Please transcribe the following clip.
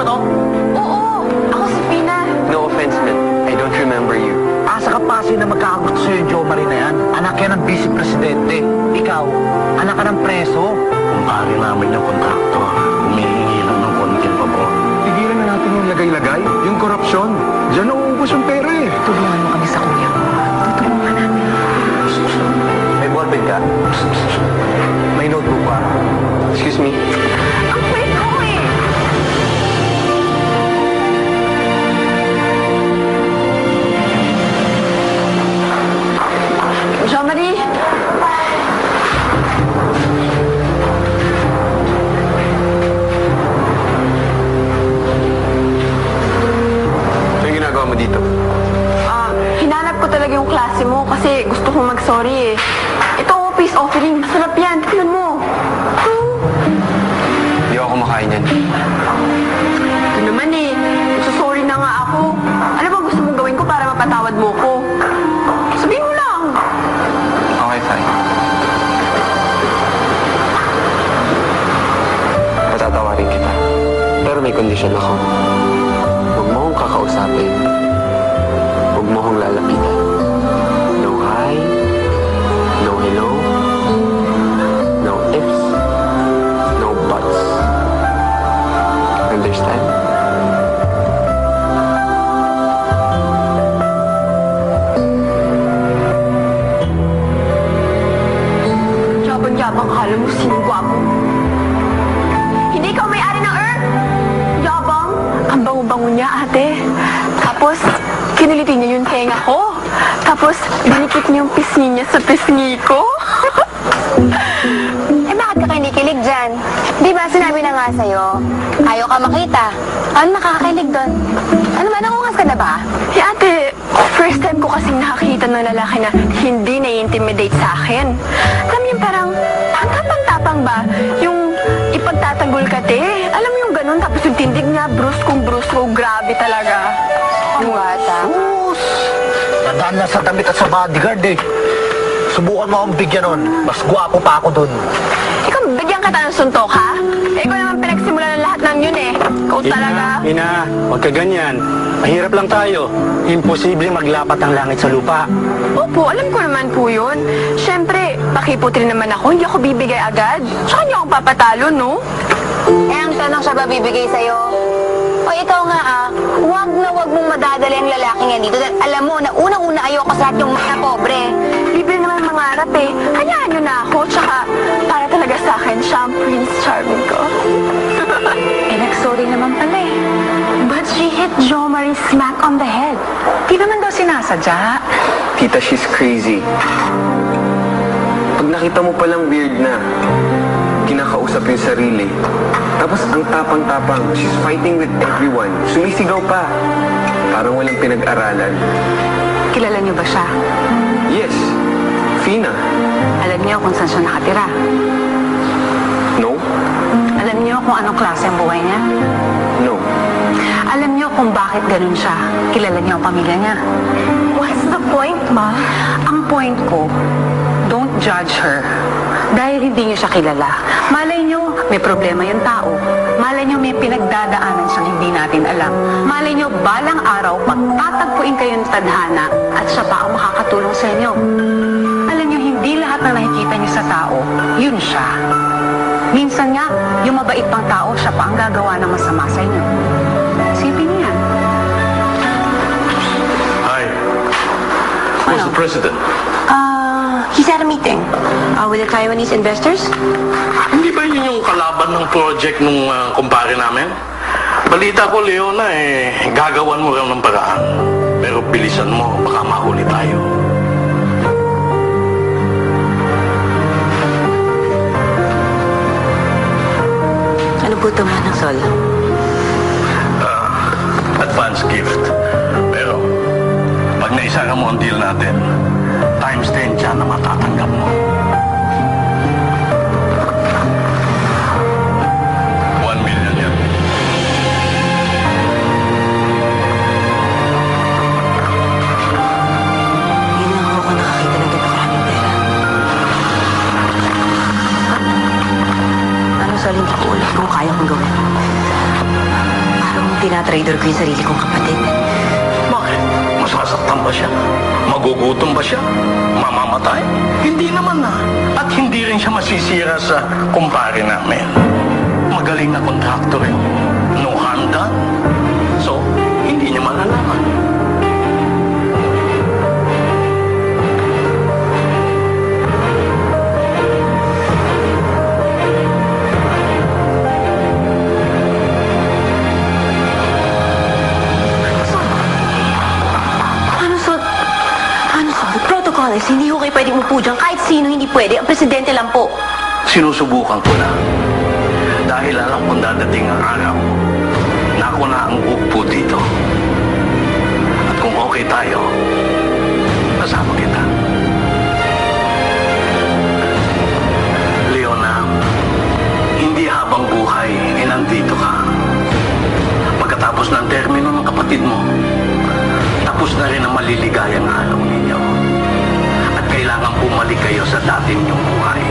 ba to? Oo, ako si Pina. No offense, man. I don't remember you. Asa ka pa kasi na magkakagusto sa'yo yung Jo Marie na yan? Anak yan ng vice presidente. Ikaw, anak ka ng preso. Kumpare namin yung kontraktor. Humihingi lang ng konting pabor. Tigilan na natin yung lagay-lagay, yung korupsyon. Diyan nauubos yung pera eh. Tulungan mo kami sa kuya mo. Tutulungan namin. May ballpen ka? May notebook ka? Excuse me. Ang wait ko eh. Jo Marie. Ano yung ginagawa mo dito? Hinanap ko talaga yung klase mo kasi gusto kong mag-sorry eh. Ito, peace offering. Masarap yan. Tignan mo. Hindi ako kumakain yan. Ito naman eh. Magsasorry na nga ako. Ano ba gusto mong gawin ko para mapatawad mo ko? Sabihin mo lang. Okay, fine. Patatawarin kita. Pero may kondisyon ako. Huwag mo akong kakausapin. Huwag mo akong lalapitan. No hi, no hello, no ifs, no buts. Understand? Yabang-yabang kala mo sino gwapo. Hindi ikaw may-ari ng Earth. Yabang. Ang bango-bango niya, ate. Tapos, kiniliti niya yung tenga ko. Tapos, dinikit niya yung pisngi niya sa pisngi ko. Eh bakit ka kinikilig dyan? Di ba sinabi na nga sa'yo, ayaw ka makita. Ano nakakakilig doon? Ano ba, nangungas ka na ba? Eh ate, first time ko kasing nakakita ng lalaki na hindi na-intimidate sa akin. Alam mo yung parang, ang tapang-tapang ba? Yung ipagtatanggol ka, te. Alam mo yung ganun, tapos yung tindig niya, brusko, grabe talaga. Ang bata. Sus! Nadaan lang sa damit at sa bodyguard eh. Subukan mo akong bigyan nun. Mas gwapo pa ako dun. Ikaw, bigyan ka ng suntok, ha? Eh, ikaw naman pinagsimula ng lahat ng yun eh. Ikaw talaga. Ina, huwag ka ganyan. Mahirap lang tayo. Imposible maglapat ang langit sa lupa. Opo, alam ko naman po yun. Siyempre, pakipot rin naman ako. Hindi ako bibigay agad. Tsaka hindi ako papatalo, no? Eh ang tanong siya ba bibigay sa'yo? O ikaw nga huwag na huwag mong madadali ang lalaking yan dito. Dahil alam mo na unang-una ayoko sa lahat yung mga pobre. Libre naman mangarap eh. Hayaan nyo na ako. Tsaka, para talaga sa akin, siya ang Prince Charming ko. Eh nag-sorry naman pala eh. But she hit Jo Marie smack on the head. Di naman daw sinasadya. Tita, she's crazy. Pag nakita mo palang weird na, kinakausap yung sarili. Tapos ang tapang-tapang, she's fighting with everyone. Sumisigaw pa. Parang walang pinag-aralan. Kilala niyo ba siya? Yes, Fina. Alam niyo kung saan siya nakatira? No? Alam niyo kung anong klase ang buhay niya? No. Alam niyo kung bakit ganun siya? Kilala niyo ang pamilya niya? What's the point, Ma? Ang point ko, don't judge her. Dahil hindi niyo siya kilala. Malay niyo, may problema yung tao. Malay niyo, may pinagdadaanan siyang hindi natin alam. Malay niyo, balang araw, pagtatagpuin kayo ng tadhana at siya pa ang makakatulong sa inyo. Alam niyo, hindi lahat na nakikita niyo sa tao, yun siya. Minsan nga, yung mabait pang tao, siya pa ang gagawa ng masama sa inyo. Isipin niyo yan. Hi. Who's the president? He's at a meeting with the Taiwanese investors. Hindi ba yun yung kalaban ng project nung kumpare namin? Balita ko, Leona, gagawan mo rin ng paraan. Pero bilisan mo, baka mahuli tayo. Ano po ito, Manang Sol? Advance gift. Pero, pag naisara mo ang deal natin, times 10 dyan na matatanggap mo. 1 million yan. Hindi lang ako nakakita ng ganito karaming pera. Ano, Sol, hindi ko ulit kung kaya kong gawin. Para tinatraidor ko yung sarili kong kapatid. Bakit? Masasaktan ba siya? Magugutom ba siya? Mamamatay? Hindi naman na. At hindi rin siya masisira sa kumpare namin. Magaling na kontraktor eh. No harm done. So, hindi niya malalaman. Protocols, hindi ko kayo pwedeng umupo dyan. Kahit sino hindi pwede. Ang presidente lang po. Sinusubukan ko na. Dahil alam kong dadating ang araw na ako na ang upo dito. At kung okay tayo, kasama kita. Leona, hindi habang buhay ay nandito ka. Pagkatapos ng termino ng kapatid mo, tapos na rin ang maliligayang araw ninyo. At kailangan bumalik kayo sa dati ninyong buhay.